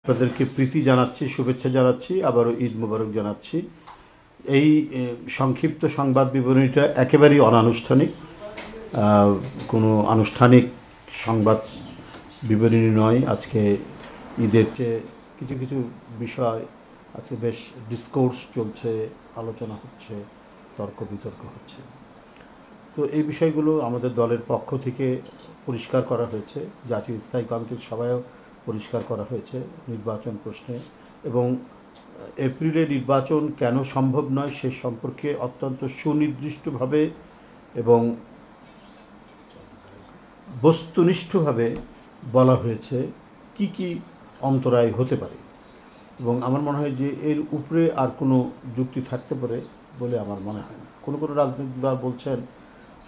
আপনাদেরকে প্রীতি জানাচ্ছি, শুভেচ্ছা জানাচ্ছি, আবারও ঈদ মোবারক জানাচ্ছি। এই সংক্ষিপ্ত সংবাদ বিবরণীটা একেবারেই অনানুষ্ঠানিক, কোনো আনুষ্ঠানিক সংবাদ বিবরণী নয়। আজকে ঈদের চেয়ে কিছু কিছু বিষয় আজকে বেশ ডিসকোর্স চলছে, আলোচনা হচ্ছে, তর্ক বিতর্ক হচ্ছে। তো এই বিষয়গুলো আমাদের দলের পক্ষ থেকে পরিষ্কার করা হয়েছে, জাতীয় স্থায়ী কমিটির সভায়ও পরিষ্কার করা হয়েছে নির্বাচন প্রশ্নে, এবং এপ্রিলে নির্বাচন কেন সম্ভব নয় সে সম্পর্কে অত্যন্ত সুনির্দিষ্টভাবে এবং বস্তুনিষ্ঠভাবে বলা হয়েছে কি কি অন্তরায় হতে পারে। এবং আমার মনে হয় যে এর উপরে আর কোনো যুক্তি থাকতে পারে বলে আমার মনে হয় না। কোনো কোনো রাজনৈতিক দল বলছেন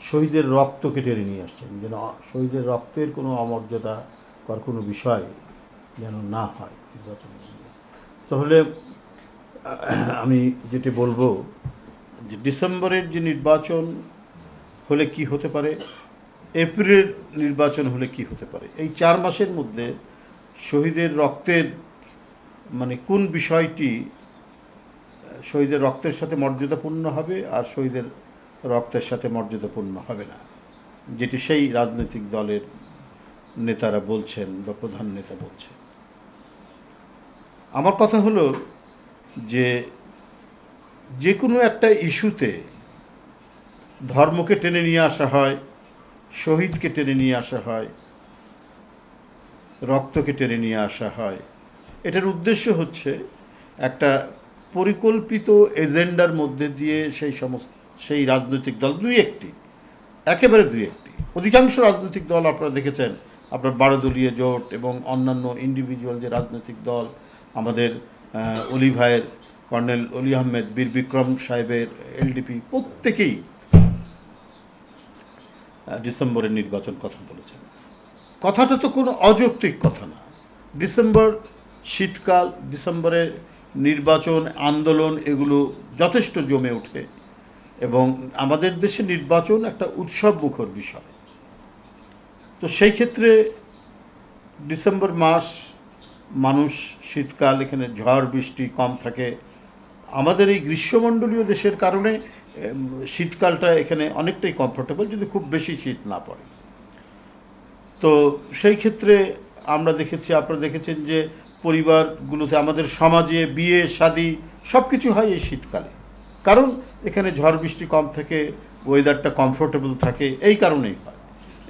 শহীদের রক্তকে টেনে নিয়ে আসছেন, যেন শহীদের রক্তের কোনো অমর্যাদাকর কোনো বিষয় যেন না হয় নির্বাচন। তাহলে আমি যেটি বলবো যে ডিসেম্বরের যে নির্বাচন হলে কি হতে পারে, এপ্রিলের নির্বাচন হলে কি হতে পারে, এই 4 মাসের মধ্যে শহীদের রক্তের মানে কোন বিষয়টি শহীদের রক্তের সাথে মর্যাদাপূর্ণ হবে আর শহীদের রক্তের সাথে মর্যাদাপূর্ণ হবে না, যেটি সেই রাজনৈতিক দলের নেতারা বলছেন বা প্রধান নেতা বলছেন। আমার কথা হলো যে কোনো একটা ইস্যুতে ধর্মকে টেনে নিয়ে আসা হয়, শহীদকে টেনে নিয়ে আসা হয়, রক্তকে টেনে নিয়ে আসা হয়। এটার উদ্দেশ্য হচ্ছে একটা পরিকল্পিত এজেন্ডার মধ্যে দিয়ে সেই রাজনৈতিক দল একেবারে দুই একটি, অধিকাংশ রাজনৈতিক দল আপনারা দেখেছেন, আপনার 12 দলীয় জোট এবং অন্যান্য ইন্ডিভিজুয়াল যে রাজনৈতিক দল, আমাদের অলি ভাইয়ের, কর্নেল অলি আহমেদ, বীর বিক্রম সাহেবের এলডিপি, প্রত্যেকেই ডিসেম্বরের নির্বাচন কথা বলেছেন। কথাটা তো কোনো অযৌক্তিক কথা না। ডিসেম্বর শীতকাল, ডিসেম্বরের নির্বাচন আন্দোলন এগুলো যথেষ্ট জমে ওঠে এবং আমাদের দেশে নির্বাচন একটা উৎসব মুখর বিষয়। তো সেই ক্ষেত্রে ডিসেম্বর মাস, মানুষ শীতকাল, এখানে ঝড় বৃষ্টি কম থাকে। আমাদের এই গ্রীষ্মমণ্ডলীয় দেশের কারণে শীতকালটা এখানে অনেকটাই কমফোর্টেবল, যদি খুব বেশি শীত না পড়ে। তো সেই ক্ষেত্রে আমরা দেখেছি, আপনারা দেখেছেন যে পরিবারগুলোতে, আমাদের সমাজে বিয়ে শাদী সব কিছু হয় এই শীতকালে, কারণ এখানে ঝড় বৃষ্টি কম থাকে, ওয়েদারটা কমফোর্টেবল থাকে, এই কারণেই হয়।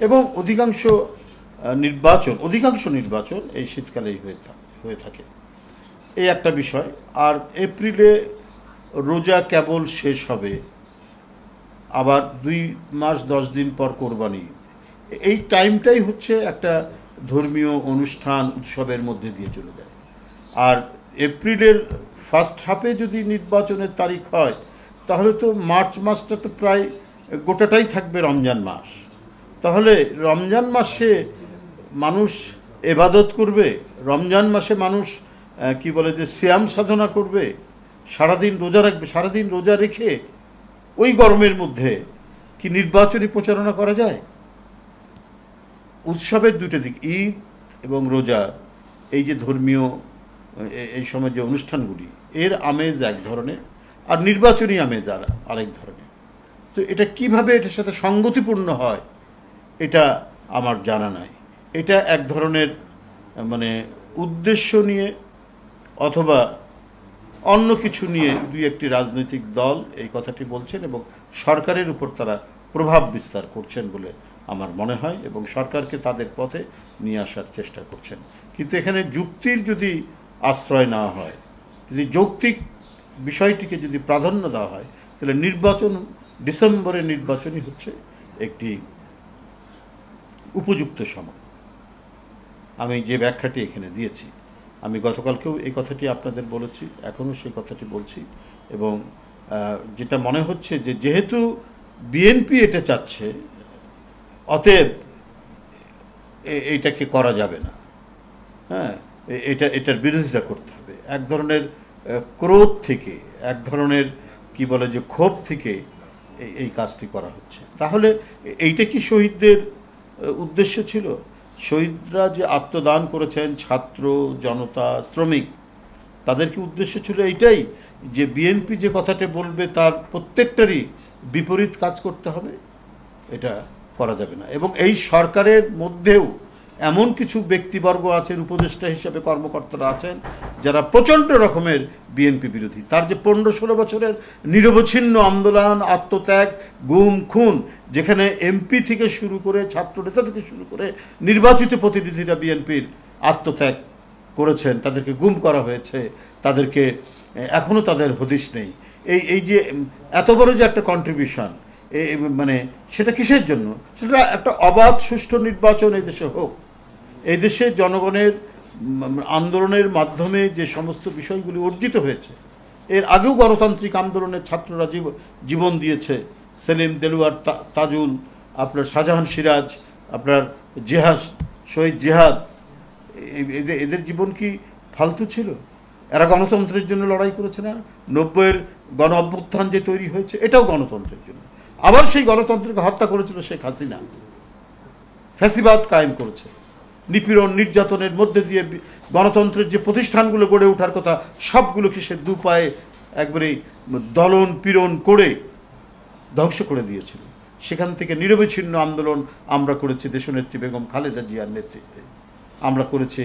এবং অধিকাংশ নির্বাচন এই শীতকালেই হয়ে থাকে। এই একটা বিষয়। আর এপ্রিলে রোজা কেবল শেষ হবে, আবার 2 মাস 10 দিন পর কোরবানি। এই টাইমটাই হচ্ছে একটা ধর্মীয় অনুষ্ঠান, উৎসবের মধ্যে দিয়ে চলে যায়। আর এপ্রিলের ফার্স্ট হাফে যদি নির্বাচনের তারিখ হয়, তাহলে তো মার্চ মাসটা তো প্রায় গোটাটাই থাকবে রমজান মাস। তাহলে রমজান মাসে মানুষ ইবাদত করবে, রমজান মাসে মানুষ কি বলে যে সিয়াম সাধনা করবে, সারাদিন রোজা রাখবে। সারাদিন রোজা রেখে ওই গরমের মধ্যে কি নির্বাচনী প্রচারণা করা যায়? উৎসবের দুটো দিক, ঈদ এবং রোজা, এই যে ধর্মীয় এই সময় যে অনুষ্ঠানগুলি, এর আমেজ এক ধরনের, আর নির্বাচনী আমেজ আরেক ধরনের। তো এটা কিভাবে এটার সাথে সঙ্গতিপূর্ণ হয় এটা আমার জানা নাই। এটা এক ধরনের মানে উদ্দেশ্য নিয়ে অথবা অন্য কিছু নিয়ে 2-1টি রাজনৈতিক দল এই কথাটি বলছেন এবং সরকারের উপর তারা প্রভাব বিস্তার করছেন বলে আমার মনে হয়, এবং সরকারকে তাদের পথে নিয়ে আসার চেষ্টা করছেন। কিন্তু এখানে যুক্তির যদি আশ্রয় নেওয়া হয়, যদি যৌক্তিক বিষয়টিকে যদি প্রাধান্য দেওয়া হয়, তাহলে ডিসেম্বরের নির্বাচনই হচ্ছে একটি উপযুক্ত সময়। আমি যে ব্যাখ্যাটি এখানে দিয়েছি, আমি গতকালকেও এই কথাটি আপনাদের বলেছি, এখনও সেই কথাটি বলছি। এবং যেটা মনে হচ্ছে যে যেহেতু বিএনপি এটা চাচ্ছে, অতএব এইটাকে করা যাবে না। হ্যাঁ, এটার বিরোধিতা করতে হবে। এক ধরনের ক্রোধ থেকে, এক ধরনের কি বলে যে ক্ষোভ থেকে এই কাজটি করা হচ্ছে। তাহলে এইটা কি শহীদদের উদ্দেশ্য ছিল? শহীদরা যে আত্মদান করেছেন, ছাত্র জনতা শ্রমিক, তাদের কি উদ্দেশ্য ছিল এইটাই যে বিএনপি যে কথাটা বলবে তার প্রত্যেকটারই বিপরীত কাজ করতে হবে? এটা করা যাবে না। এবং এই সরকারের মধ্যেও এমন কিছু ব্যক্তিবর্গ আছেন, উপদেষ্টা হিসেবে কর্মকর্তারা আছেন, যারা প্রচণ্ড রকমের বিএনপি বিরোধী। তার যে 15-16 বছরের নিরবচ্ছিন্ন আন্দোলন, আত্মত্যাগ, গুম খুন, যেখানে এমপি থেকে শুরু করে ছাত্র নেতা থেকে শুরু করে নির্বাচিত প্রতিনিধিরা বিএনপির আত্মত্যাগ করেছেন, তাদেরকে গুম করা হয়েছে, তাদেরকে এখনও তাদের হদিশ নেই। এই যে এত বড় যে একটা কন্ট্রিবিউশন, মানে সেটা কিসের জন্য? সেটা একটা অবাধ সুষ্ঠু নির্বাচন এই দেশে হোক। এই দেশে জনগণের আন্দোলনের মাধ্যমে যে সমস্ত বিষয়গুলি অর্জিত হয়েছে, এর আগেও গণতান্ত্রিক আন্দোলনের ছাত্ররা জীবন দিয়েছে। সেলিম, দেলোয়ার, তাজুল, আপনার শাহজাহান সিরাজ, আপনার জেহাদ, শহীদ জেহাদ, এদের জীবন কি ফালতু ছিল? এরা গণতন্ত্রের জন্য লড়াই করেছে না? 90-এর গণ অভ্যুত্থান যে তৈরি হয়েছে, এটাও গণতন্ত্রের জন্য। আবার সেই গণতন্ত্রকে হত্যা করেছিল শেখ হাসিনা, ফ্যাসিবাদ কায়েম করেছে। নিপীড়ন নির্যাতনের মধ্যে দিয়ে গণতন্ত্রের যে প্রতিষ্ঠানগুলো গড়ে ওঠার কথা, সবগুলোকে সে দুপায়ে একবারে দলন পীড়ন করে ধ্বংস করে দিয়েছিল। সেখান থেকে নিরবচ্ছিন্ন আন্দোলন আমরা করেছি দেশনেত্রী বেগম খালেদা জিয়ার নেতৃত্বে, আমরা করেছি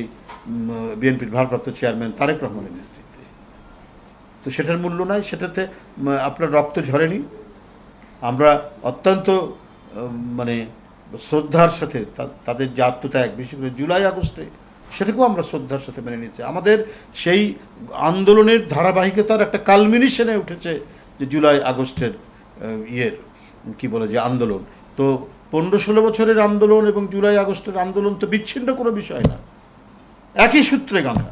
বিএনপির ভারপ্রাপ্ত চেয়ারম্যান তারেক রহমানের নেতৃত্বে। তো সেটার মূল্য নাই, সেটাতে আপনার রক্ত ঝরেনি। আমরা অত্যন্ত মানে শ্রদ্ধার সাথে তাদের যে আত্মত্যাগ, বিশেষ করে জুলাই আগস্টে, সেটাকেও আমরা শ্রদ্ধার সাথে মেনে নিয়েছি। আমাদের সেই আন্দোলনের ধারাবাহিকতার একটা কালমিনেশনে উঠেছে যে জুলাই আগস্টের কি বলে যে আন্দোলন। তো 15-16 বছরের আন্দোলন এবং জুলাই আগস্টের আন্দোলন তো বিচ্ছিন্ন কোনো বিষয় না, একই সূত্রে গাঁথা।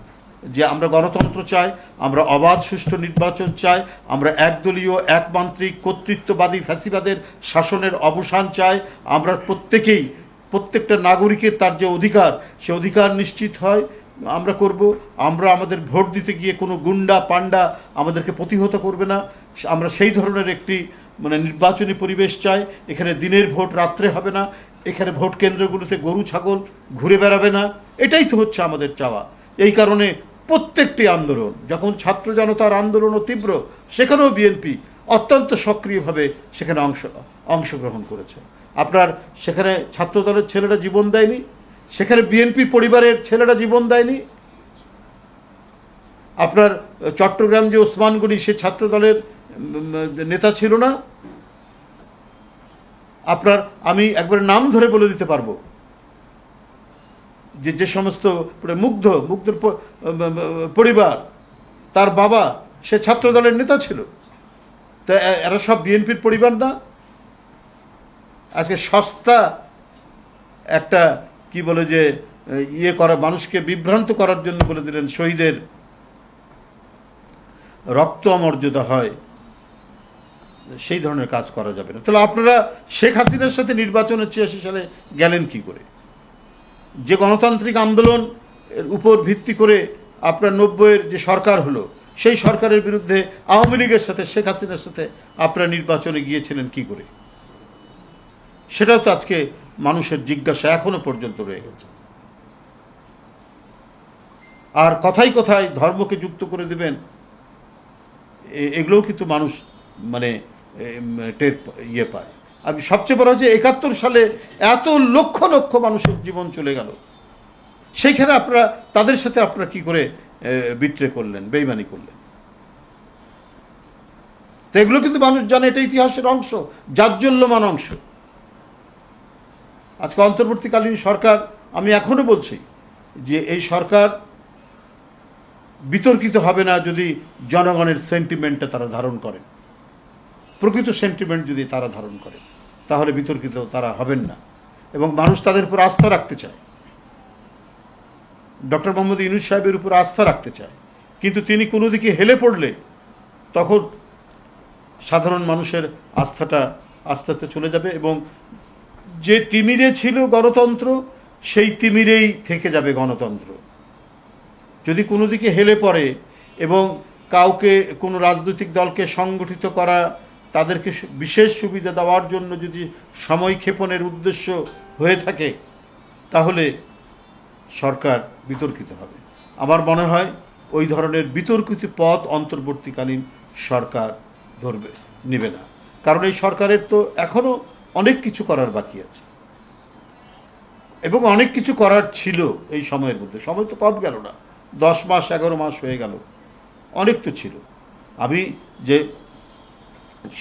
যে আমরা গণতন্ত্র চাই, আমরা অবাধ সুষ্ঠু নির্বাচন চাই, আমরা একদলীয় একমান্ত্রিক কর্তৃত্ববাদী ফ্যাসিবাদের শাসনের অবসান চাই। আমরা প্রত্যেকটা নাগরিকের তার যে অধিকার, সে অধিকার নিশ্চিত হয় আমরা করব। আমরা আমাদের ভোট দিতে গিয়ে কোনো গুন্ডা পান্ডা আমাদেরকে প্রতিহত করবে না। আমরা সেই ধরনের একটি নির্বাচনী পরিবেশ চাই। এখানে দিনের ভোট রাত্রে হবে না, এখানে ভোট কেন্দ্রগুলোতে গরু ছাগল ঘুরে বেড়াবে না। এটাই তো হচ্ছে আমাদের চাওয়া। এই কারণে প্রত্যেকটি আন্দোলন, যখন ছাত্র জনতার আন্দোলনও তীব্র, সেখানেও বিএনপি অত্যন্ত সক্রিয়ভাবে সেখানে অংশগ্রহণ করেছে। আপনার সেখানে ছাত্র দলের ছেলেরা জীবন দেয়নি, সেখানে বিএনপি পরিবারের ছেলেরা জীবন দেয়নি। আপনার চট্টগ্রাম যে ওসমান গনি, সে ছাত্র দলের নেতা ছিল না? আপনার আমি একবার নাম ধরে বলে দিতে পারবো যে সমস্ত মুগ্ধর পরিবার, তার বাবা সে ছাত্র দলের নেতা ছিল। তা এরা সব বিএনপির পরিবার না? আজকে সস্তা একটা কি বলে যে করা, মানুষকে বিভ্রান্ত করার জন্য বলে দিলেন শহীদের রক্ত অমর্যাদা হয়, সেই ধরনের কাজ করা যাবে না। তাহলে আপনারা শেখ হাসিনার সাথে নির্বাচনে 86 সালে গেলেন কি করে? যে গণতান্ত্রিক আন্দোলন উপর ভিত্তি করে আপনার 90-এর যে সরকার হলো, সেই সরকারের বিরুদ্ধে আওয়ামী লীগের সাথে শেখ হাসিনার সাথে আপনারা নির্বাচনে গিয়েছিলেন কি করে? সেটাও তো আজকে মানুষের জিজ্ঞাসা এখনো পর্যন্ত রয়ে গেছে। আর কথায় কথায় ধর্মকে যুক্ত করে দেবেন, এগুলোও কিন্তু মানুষ টের পায়। আমি সবচেয়ে বড় যে 71 সালে এত লক্ষ লক্ষ মানুষের জীবন চলে গেল, সেইখানে আপনারা তাদের সাথে আপনারা কি করে বিট্রে করলেন, বেইমানি করলেন? তো এগুলো কিন্তু মানুষ জানে, এটা ইতিহাসের অংশ, জাজ্জল্যমান অংশ। আজকে অন্তর্বর্তীকালীন সরকার, আমি এখনো বলছি যে এই সরকার বিতর্কিত হবে না যদি জনগণের সেন্টিমেন্টটা তারা ধারণ করে। প্রকৃত সেন্টিমেন্ট যদি তারা ধারণ করে, তাহলে বিতর্কিত তারা হবেন না এবং মানুষ তাদের উপর আস্থা রাখতে চায়। ডক্টর মোহাম্মদ ইউনূস সাহেবের উপর আস্থা রাখতে চায়, কিন্তু তিনি কোনো দিকে হেলে পড়লে তখন সাধারণ মানুষের আস্থাটা আস্তে আস্তে চলে যাবে এবং যে তিমিরে ছিল গণতন্ত্র, সেই তিমিরেই থেকে যাবে গণতন্ত্র। যদি কোনো দিকে হেলে পড়ে এবং কাউকে, কোনো রাজনৈতিক দলকে সংগঠিত করা, তাদেরকে বিশেষ সুবিধা দেওয়ার জন্য যদি সময় ক্ষেপণের উদ্দেশ্য হয়ে থাকে, তাহলে সরকার বিতর্কিত হবে। আমার মনে হয় ওই ধরনের বিতর্কিত পথ অন্তর্বর্তীকালীন সরকার নেবে না, কারণ এই সরকারের তো এখনও অনেক কিছু করার বাকি আছে এবং অনেক কিছু করার ছিল। এই সময়ের মধ্যে সময় তো কম গেল না, 10 মাস 11 মাস হয়ে গেল, অনেক তো ছিল। আমি যে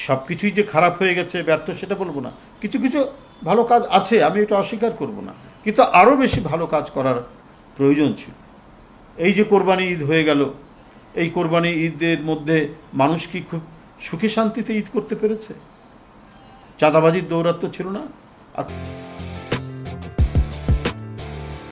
সব কিছুই যে খারাপ হয়ে গেছে, ব্যর্থ, সেটা বলবো না। কিছু কিছু ভালো কাজ আছে, আমি এটা অস্বীকার করব না, কিন্তু আরও বেশি ভালো কাজ করার প্রয়োজন ছিল। এই যে কোরবানি ঈদ হয়ে গেল, এই কোরবানি ঈদের মধ্যে মানুষ কি খুব সুখে শান্তিতে ঈদ করতে পেরেছে? চাঁদাবাজির দৌরাত্ম্য ছিল না। আর